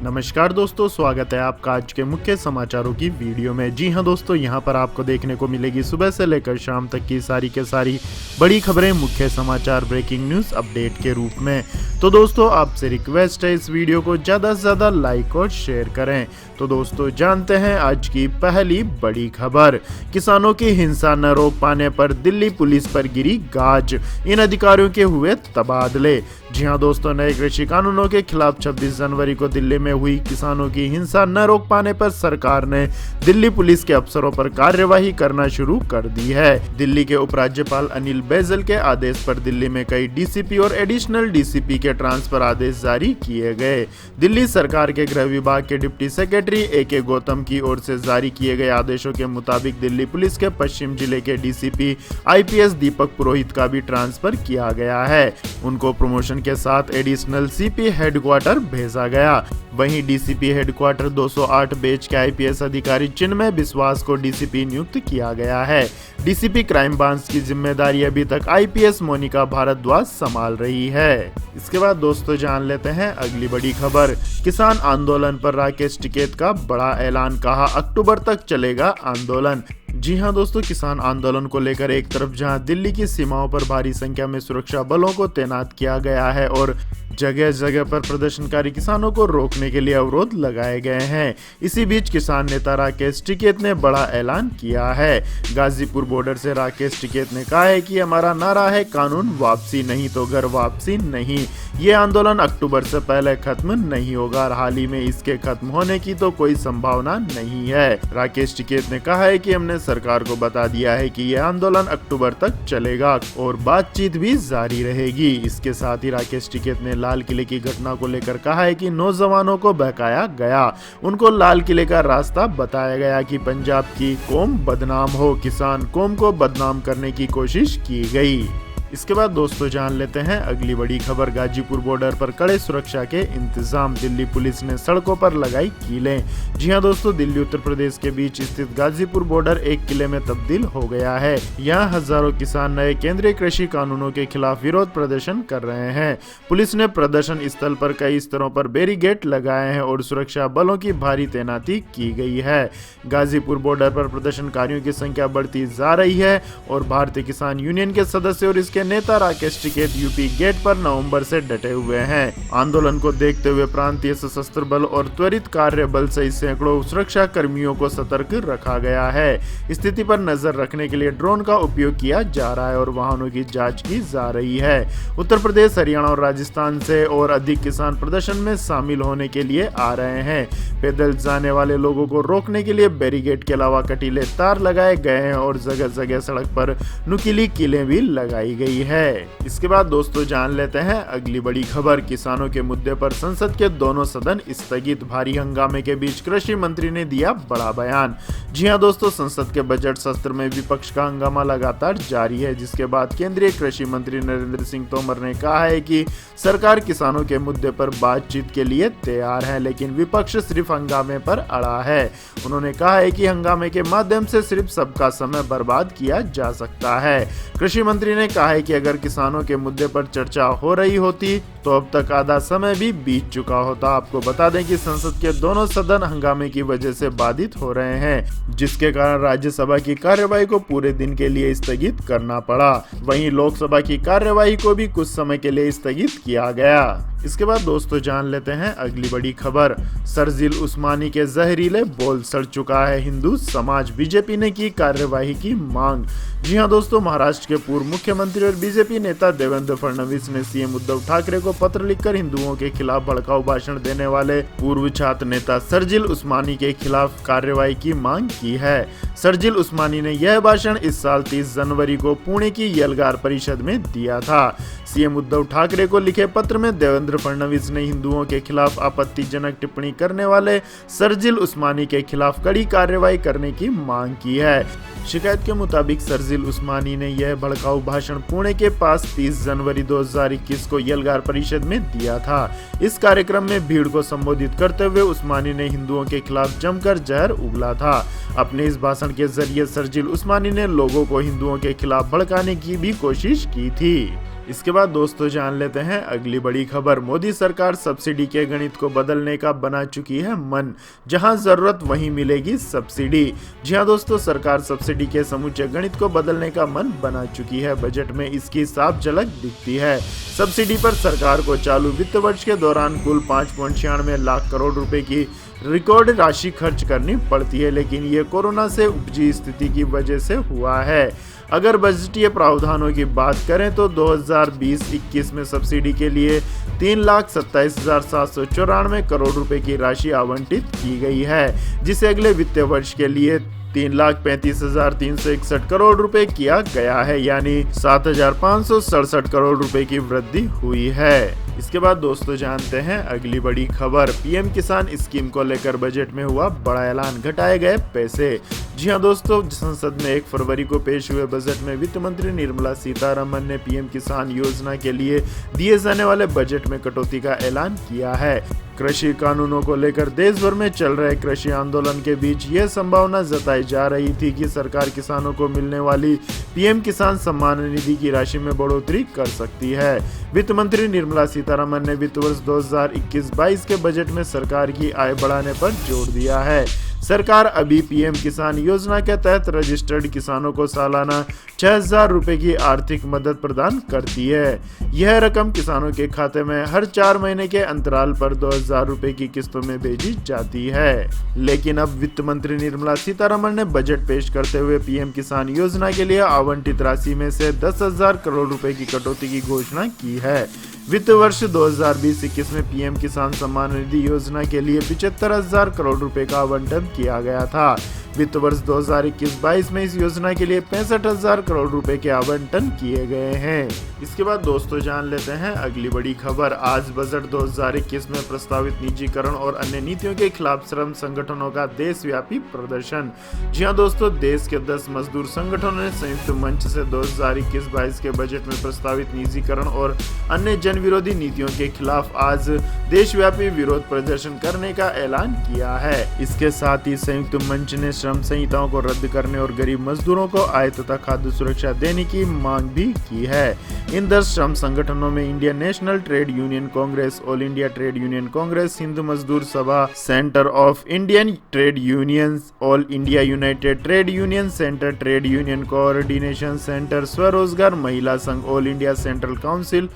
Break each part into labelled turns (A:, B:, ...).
A: नमस्कार दोस्तों, स्वागत है आपका आज के मुख्य समाचारों की वीडियो में। जी हां दोस्तों, यहां पर आपको देखने को मिलेगी सुबह से लेकर शाम तक की सारी के सारी बड़ी खबरें, मुख्य समाचार, ब्रेकिंग न्यूज़ अपडेट के रूप में। तो दोस्तों, आपसे रिक्वेस्ट है इस वीडियो को ज़्यादा से ज़्यादा लाइक और शेयर करें। तो दोस्तों, जानते हैं आज की पहली बड़ी खबर। किसानों की हिंसा न रोक पाने पर दिल्ली पुलिस पर गिरी गाज, इन अधिकारियों के हुए तबादले। जी हां दोस्तों, नए कृषि कानूनों के खिलाफ 26 जनवरी को दिल्ली में हुई किसानों की हिंसा न रोक पाने पर सरकार ने दिल्ली पुलिस के अफसरों पर कार्यवाही करना शुरू कर दी है। दिल्ली के उपराज्यपाल अनिल बैजल के आदेश पर दिल्ली में कई डीसीपी और एडिशनल डीसीपी के ट्रांसफर आदेश जारी किए गए। दिल्ली सरकार के गृह विभाग के डिप्टी सेक्रेटरी ए.के. गौतम की ओर से जारी किए गए आदेशों के मुताबिक दिल्ली पुलिस के पश्चिम जिले के डीसीपी आईपीएस दीपक पुरोहित का भी ट्रांसफर किया गया है। उनको प्रमोशन के साथ एडिशनल सीपी हेडक्वार्टर भेजा गया। वहीं डीसीपी हेडक्वार्टर 208 बैच के आईपीएस अधिकारी चिन्मय विश्वास को डीसीपी नियुक्त किया गया है। डीसीपी क्राइम ब्रांच की जिम्मेदारी अभी तक आईपीएस मोनिका भारद्वाज संभाल रही है। इसके बाद दोस्तों, जान लेते हैं अगली बड़ी खबर। किसान आंदोलन पर राकेश टिकैत का बड़ा ऐलान, कहा अक्टूबर तक चलेगा आंदोलन। जी हां दोस्तों, किसान आंदोलन को लेकर एक तरफ जहां दिल्ली की सीमाओं पर भारी संख्या में सुरक्षा बलों को तैनात किया गया है और जगह जगह पर प्रदर्शनकारी किसानों को रोकने के लिए अवरोध लगाए गए हैं, इसी बीच किसान नेता राकेश टिकैत ने बड़ा ऐलान किया है। गाजीपुर बॉर्डर से राकेश टिकैत ने कहा है कि हमारा नारा है कानून वापसी नहीं तो घर वापसी नहीं। ये आंदोलन अक्टूबर से पहले खत्म नहीं होगा और हाल ही में इसके खत्म होने की तो कोई संभावना नहीं है। राकेश टिकैत ने कहा है कि हमने सरकार को बता दिया है कि यह आंदोलन अक्टूबर तक चलेगा और बातचीत भी जारी रहेगी। इसके साथ ही राकेश टिकैत ने लाल किले की घटना को लेकर कहा है कि नौजवानों को बहकाया गया, उनको लाल किले का रास्ता बताया गया कि पंजाब की कौम बदनाम हो, किसान कौम को बदनाम करने की कोशिश की गई। इसके बाद दोस्तों, जान लेते हैं अगली बड़ी खबर। गाजीपुर बॉर्डर पर कड़े सुरक्षा के इंतजाम, दिल्ली पुलिस ने सड़कों पर लगाई कीलें। जी हां दोस्तों, दिल्ली उत्तर प्रदेश के बीच स्थित गाजीपुर बॉर्डर एक किले में तब्दील हो गया है। यहाँ हजारों किसान नए केंद्रीय कृषि कानूनों के खिलाफ विरोध प्रदर्शन कर रहे हैं। पुलिस ने प्रदर्शन स्थल पर कई स्तरों पर बैरिकेड लगाए हैं और सुरक्षा बलों की भारी तैनाती की गई है। गाजीपुर बॉर्डर पर प्रदर्शनकारियों की संख्या बढ़ती जा रही है और भारतीय किसान यूनियन के सदस्य और इसके नेता राकेश टिकैत यूपी गेट पर नवंबर से डटे हुए हैं। आंदोलन को देखते हुए प्रांतीय सशस्त्र बल और त्वरित कार्य बल सहित सैकड़ों सुरक्षा कर्मियों को सतर्क रखा गया है। स्थिति पर नजर रखने के लिए ड्रोन का उपयोग किया जा रहा है और वाहनों की जांच की जा रही है। उत्तर प्रदेश, हरियाणा और राजस्थान से और अधिक किसान प्रदर्शन में शामिल होने के लिए आ रहे हैं। पैदल जाने वाले लोगों को रोकने के लिए बैरिकेड के अलावा कटीले तार लगाए गए हैं और जगह जगह सड़क पर नुकीली कीलें भी लगाई गई है। इसके बाद दोस्तों, जान लेते हैं अगली बड़ी खबर। किसानों के मुद्दे पर संसद के दोनों सदन स्थगित, भारी हंगामे के बीच कृषि मंत्री ने दिया बड़ा बयान। जी हां दोस्तों, संसद के बजट सत्र में विपक्ष का हंगामा लगातार जारी है, जिसके बाद केंद्रीय कृषि मंत्री नरेंद्र सिंह तोमर ने कहा है कि सरकार किसानों के मुद्दे पर बातचीत के लिए तैयार है, लेकिन विपक्ष सिर्फ हंगामे पर अड़ा है। उन्होंने कहा है कि हंगामे के माध्यम से सिर्फ सबका समय बर्बाद किया जा सकता है। कृषि मंत्री ने कहा है कि अगर किसानों के मुद्दे पर चर्चा हो रही होती तो अब तक आधा समय भी बीत चुका होता। आपको बता दें कि संसद के दोनों सदन हंगामे की वजह से बाधित हो रहे हैं, जिसके कारण राज्यसभा की कार्यवाही को पूरे दिन के लिए स्थगित करना पड़ा। वहीं लोकसभा की कार्यवाही को भी कुछ समय के लिए स्थगित किया गया। इसके बाद दोस्तों, जान लेते हैं अगली बड़ी खबर। शर्जील उस्मानी के जहरीले बोल, सड़ चुका है हिंदू समाज, बीजेपी ने की कार्यवाही की मांग। जी हां दोस्तों, महाराष्ट्र के पूर्व मुख्यमंत्री और बीजेपी नेता देवेंद्र फडणवीस ने सीएम उद्धव ठाकरे को पत्र लिखकर हिंदुओं के खिलाफ भड़काऊ भाषण देने वाले पूर्व छात्र नेता शर्जील उस्मानी के खिलाफ कार्यवाही की मांग की है। शर्जील उस्मानी ने यह भाषण इस साल 30 जनवरी को पुणे की यलगार परिषद में दिया था। सीएम उद्धव ठाकरे को लिखे पत्र में देवेंद्र फडणवीस ने हिंदुओं के खिलाफ आपत्तिजनक टिप्पणी करने वाले शर्जील उस्मानी के खिलाफ कड़ी कार्रवाई करने की मांग की है। शिकायत के मुताबिक शर्जील उस्मानी ने यह भड़काऊ भाषण पुणे के पास 30 जनवरी 2021 को यलगार परिषद में दिया था। इस कार्यक्रम में भीड़ को संबोधित करते हुए उस्मानी ने हिंदुओं के खिलाफ जमकर जहर उगला था। अपने इस भाषण के जरिए शर्जील उस्मानी ने लोगों को हिंदुओं के खिलाफ भड़काने की भी कोशिश की थी। इसके बाद दोस्तों जान लेते हैं अगली बड़ी खबर। मोदी सरकार सब्सिडी के गणित को बदलने का बना चुकी है मन, जहां जरूरत वहीं मिलेगी सब्सिडी। जी हां दोस्तों, सरकार सब्सिडी के समूचे गणित को बदलने का मन बना चुकी है। बजट में इसकी साफ झलक दिखती है। सब्सिडी पर सरकार को चालू वित्त वर्ष के दौरान कुल 5.96 लाख करोड़ रुपए की रिकॉर्ड राशि खर्च करनी पड़ती है, लेकिन ये कोरोना से उपजी स्थिति की वजह से हुआ है। अगर बजटीय प्रावधानों की बात करें तो 2020-21 में सब्सिडी के लिए 3,27,794 करोड़ रुपए की राशि आवंटित की गई है, जिसे अगले वित्तीय वर्ष के लिए 3,35,361 करोड़ रुपए किया गया है, यानी 7,567 करोड़ रुपए की वृद्धि हुई है। इसके बाद दोस्तों जानते हैं अगली बड़ी खबर। पीएम किसान स्कीम को लेकर बजट में हुआ बड़ा ऐलान, घटाए गए पैसे। जी हां दोस्तों, संसद में 1 फरवरी को पेश हुए बजट में वित्त मंत्री निर्मला सीतारमण ने पीएम किसान योजना के लिए दिए जाने वाले बजट में कटौती का ऐलान किया है। कृषि कानूनों को लेकर देश भर में चल रहे कृषि आंदोलन के बीच यह संभावना जताई जा रही थी कि सरकार किसानों को मिलने वाली पीएम किसान सम्मान निधि की राशि में बढ़ोतरी कर सकती है। वित्त मंत्री निर्मला सीतारमण ने वित्त वर्ष 2021-22 के बजट में सरकार की आय बढ़ाने पर जोर दिया है। सरकार अभी पीएम किसान योजना के तहत रजिस्टर्ड किसानों को सालाना 6,000 रुपए की आर्थिक मदद प्रदान करती है। यह रकम किसानों के खाते में हर 4 महीने के अंतराल पर 2,000 रुपए की किस्तों में भेजी जाती है। लेकिन अब वित्त मंत्री निर्मला सीतारमण ने बजट पेश करते हुए पीएम किसान योजना के लिए आवंटित राशि में से 10,000 करोड़ रुपए की कटौती की घोषणा की है। वित्त वर्ष 2020-21 में पीएम किसान सम्मान निधि योजना के लिए 75,000 करोड़ रुपए का आवंटन किया गया था। वित्त वर्ष 2021-22 में इस योजना के लिए 65,000 करोड़ रुपए के आवंटन किए गए हैं। इसके बाद दोस्तों जान लेते हैं अगली बड़ी खबर। आज बजट 2021 में प्रस्तावित निजीकरण और अन्य नीतियों के खिलाफ श्रम संगठनों का देशव्यापी प्रदर्शन। जी हां दोस्तों, देश के 10 मजदूर संगठनों ने संयुक्त मंच से 2021-22 के बजट में प्रस्तावित निजीकरण और अन्य जन विरोधी नीतियों के खिलाफ आज देशव्यापी विरोध प्रदर्शन करने का ऐलान किया है। इसके साथ ही संयुक्त मंच ने श्रम संहिताओं को रद्द करने और गरीब मजदूरों को आय तथा खाद्य सुरक्षा देने की मांग भी की है। इन 10 श्रम संगठनों में Indian national trade union Congress, all India trade union Congress, Hind मजदूर सभा, centre of Indian trade unions, all India United trade union centre, trade union coordination centre, स्वरोजगार महिला संघ, all India central council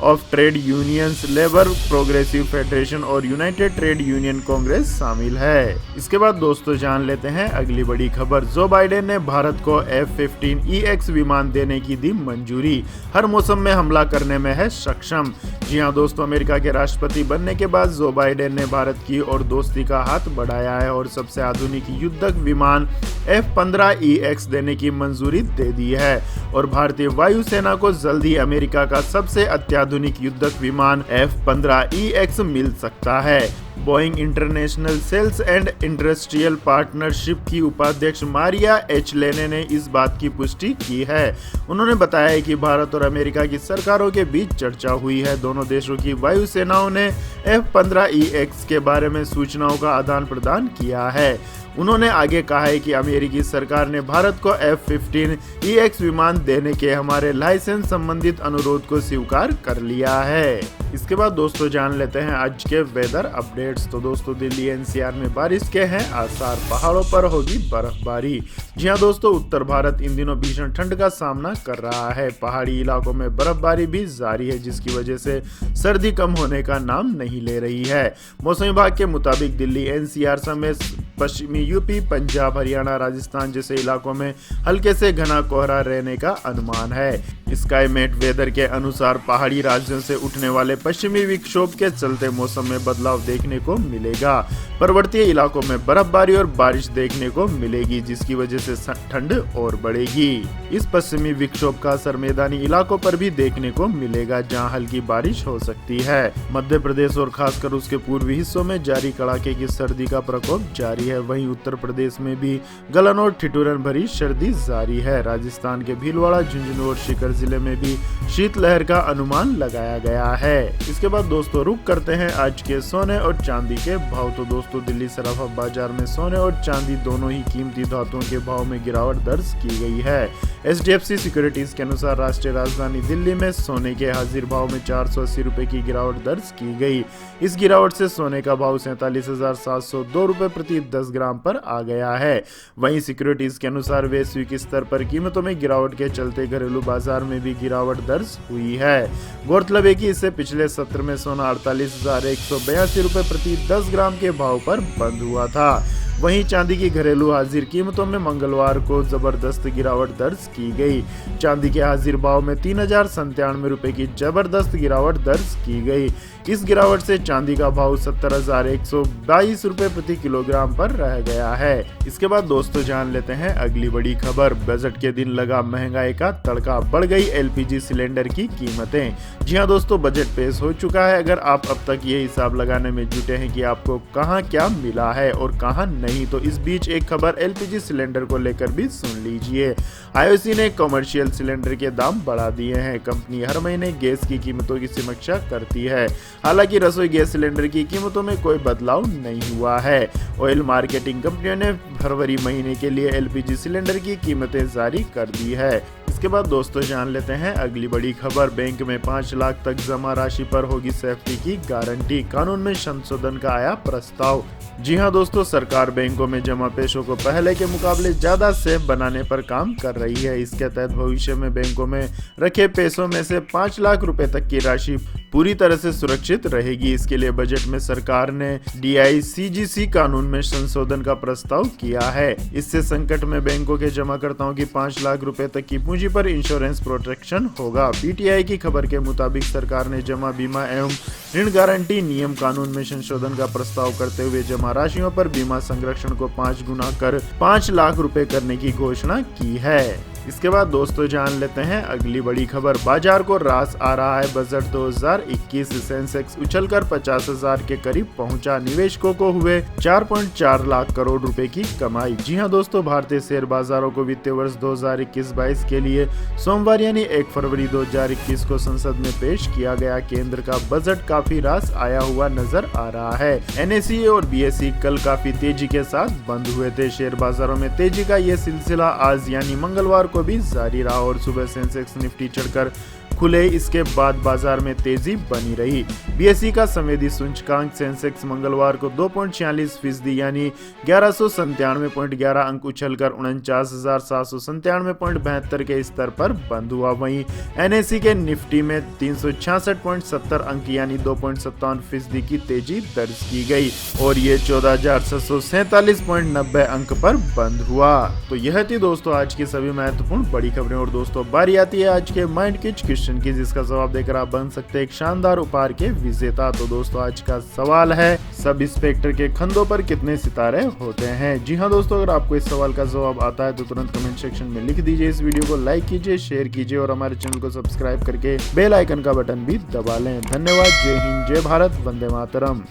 A: of trade unions, labour progressive federation और United trade union Congress शामिल है। इसके बाद दोस्तों जान लेते हैं अगली बड़ी खबर। जो बाइडेन ने भारत को F-15EX विमान देने की दी मंजूरी, हर मौसम में हमला करने में है सक्षम। जी हां दोस्तों, अमेरिका के राष्ट्रपति बनने के बाद जो बाइडेन ने भारत की और दोस्ती का हाथ बढ़ाया है और सबसे आधुनिक युद्धक विमान F-15EX देने की मंजूरी दे दी है और भारतीय वायुसेना को जल्द ही अमेरिका का सबसे अत्याधुनिक युद्धक विमान F-15EX मिल सकता है। Boeing international sales and industrial partnership की उपाध्यक्ष मारिया एच लेने ने इस बात की पुष्टि की है। उन्होंने बताया कि भारत और अमेरिका की सरकारों के बीच चर्चा हुई है। दोनों देशों की वायुसेनाओं ने F-15EX के बारे में सूचनाओं का आदान प्रदान किया है। उन्होंने आगे कहा है कि अमेरिकी सरकार ने भारत को F-15EX विमान देने के हमारे लाइसेंस संबंधित अनुरोध को स्वीकार कर लिया है। इसके बाद दोस्तों जान लेते हैं आज के वेदर अपडेट्स। तो दोस्तों, दिल्ली एनसीआर में बारिश के हैं आसार, पहाड़ों पर होगी बर्फबारी। जी हां दोस्तों, उत्तर भारत इन दिनों भीषण ठंड का सामना कर रहा है। पहाड़ी इलाकों में बर्फबारी भी जारी है, जिसकी वजह से सर्दी कम होने का नाम नहीं ले रही है। मौसम विभाग के मुताबिक दिल्ली एनसीआर समेत पश्चिमी यूपी, पंजाब, हरियाणा, राजस्थान जैसे इलाकों में हल्के से घना कोहरा रहने का अनुमान है। स्काईमेट वेदर के अनुसार पहाड़ी राज्यों से उठने वाले पश्चिमी विक्षोभ के चलते मौसम में बदलाव देखने को मिलेगा। पर्वतीय इलाकों में बर्फबारी और बारिश देखने को मिलेगी, जिसकी वजह से ठंड और बढ़ेगी। इस पश्चिमी विक्षोभ का असर मैदानी इलाकों पर भी देखने को मिलेगा, जहां हल्की बारिश हो सकती है। मध्य प्रदेश और खासकर उसके पूर्वी हिस्सों में जारी कड़ाके की सर्दी का प्रकोप जारी जारी है। वहीं उत्तर प्रदेश में भी गलन और ठिठुरन भरी सर्दी जारी है। राजस्थान के भीलवाड़ा, झुंझुनू और सीकर जिले में भी शीतलहर का अनुमान लगाया गया है। इसके बाद दोस्तों रुक करते हैं आज के सोने और चांदी के भाव। तो दोस्तों दिल्ली सराफा बाजार में सोने और चांदी दोनों ही कीमती धातुओं के भाव में गिरावट दर्ज की गई है। HDFC सिक्योरिटीज के अनुसार राष्ट्रीय राजधानी दिल्ली में सोने के हाजिर भाव में 480 रुपए की गिरावट दर्ज की गई। इस गिरावट से सोने का भाव 47,702 रुपए प्रति 10 ग्राम पर आ गया है। वहीं सिक्योरिटीज के अनुसार वैश्विक स्तर पर कीमतों में गिरावट के चलते घरेलू बाजार में भी गिरावट दर्ज हुई है। गौरतलब है कि इससे पिछले सत्र में सोना 48,182 रुपए प्रति 10 ग्राम के भाव पर बंद हुआ था। वहीं चांदी की घरेलू हाजिर कीमतों में मंगलवार को जबरदस्त गिरावट दर्ज की गई। चांदी के हाजिर भाव में 3,097 रुपए की जबरदस्त गिरावट दर्ज की गई। इस गिरावट से चांदी का भाव 70,122 रुपए प्रति किलोग्राम पर रह गया है। इसके बाद दोस्तों जान लेते हैं अगली बड़ी खबर। बजट के दिन लगा महंगाई का तड़का, बढ़ गई LPG सिलेंडर की कीमतें। जी हां दोस्तों, बजट पेश हो चुका है। अगर आप अब तक ये हिसाब लगाने में जुटे हैं कि आपको कहां क्या मिला है और कहां नहीं, तो इस बीच एक खबर LPG सिलेंडर को लेकर भी सुन लीजिए। IOC ने कमर्शियल सिलेंडर के दाम बढ़ा दिए हैं। कंपनी हर महीने गैस की कीमतों की समीक्षा करती है। हालांकि रसोई गैस सिलेंडर की कीमतों में कोई बदलाव नहीं हुआ है। ऑयल मार्केटिंग कंपनियों ने फरवरी महीने के लिए LPG सिलेंडर की कीमतें जारी कर दी है। इसके बाद दोस्तों जान लेते हैं अगली बड़ी खबर। बैंक में 5 लाख तक जमा राशि पर होगी सेफ्टी की गारंटी, कानून में संशोधन का आया प्रस्ताव। जी हां दोस्तों, सरकार बैंकों में जमा पैसों को पहले के मुकाबले ज्यादा सेफ बनाने पर काम कर रही है। इसके तहत भविष्य में बैंकों में रखे पैसों में से 5 लाख रुपए तक की राशि पूरी तरह से सुरक्षित रहेगी। इसके लिए बजट में सरकार ने DICGC कानून में संशोधन का प्रस्ताव किया है। इससे संकट में बैंकों के जमाकर्ताओं की 5 लाख रुपए तक की पूंजी पर इंश्योरेंस प्रोटेक्शन होगा। PTI की खबर के मुताबिक सरकार ने जमा बीमा एवं ऋण गारंटी नियम कानून में संशोधन का प्रस्ताव करते हुए जमा राशियों पर बीमा संरक्षण को 5 गुना कर 5 लाख रुपए करने की घोषणा की है। इसके बाद दोस्तों जान लेते हैं अगली बड़ी खबर। बाजार को रास आ रहा है बजट 2021। सेंसेक्स उछलकर 50,000 के करीब पहुंचा। निवेशकों को हुए 4.4 लाख करोड़ रुपए की कमाई। जी हां दोस्तों, भारतीय शेयर बाजारों को वित्तीय वर्ष 2021-22 के लिए सोमवार यानी 1 फरवरी 2021 को संसद में पेश किया गया केंद्र का बजट काफी रास आया हुआ नजर आ रहा है। NSE और BSE कल काफी तेजी के साथ बंद हुए थे। शेयर बाजारों में तेजी का ये सिलसिला आज यानी मंगलवार को भी जारी रहा और सुबह सेंसेक्स निफ्टी चढ़कर खुले। इसके बाद बाजार में तेजी बनी रही। BSE का संवेदी सूचकांक सेंसेक्स मंगलवार को 2.46% यानी 1197.11 अंक उछलकर 49,797.72 के स्तर पर बंद हुआ। वहीं NSE के निफ्टी में 366.70 अंक यानी 2.57% की तेजी दर्ज की गई और ये 14,647.90 अंक पर बंद हुआ। तो यह थी दोस्तों आज की सभी महत्वपूर्ण बड़ी खबरें। और दोस्तों बारी आती है आज के माइंड क्विज की, जिसका जवाब देकर आप बन सकते हैं एक शानदार उपहार के विजेता। तो दोस्तों आज का सवाल है, सब इंस्पेक्टर के कंधों पर कितने सितारे होते हैं? जी हां दोस्तों, अगर आपको इस सवाल का जवाब आता है तो तुरंत कमेंट सेक्शन में लिख दीजिए। इस वीडियो को लाइक कीजिए, शेयर कीजिए और हमारे चैनल को सब्सक्राइब करके बेल आइकन का बटन भी दबा लें। धन्यवाद। जय हिंद, जय भारत, वंदे मातरम।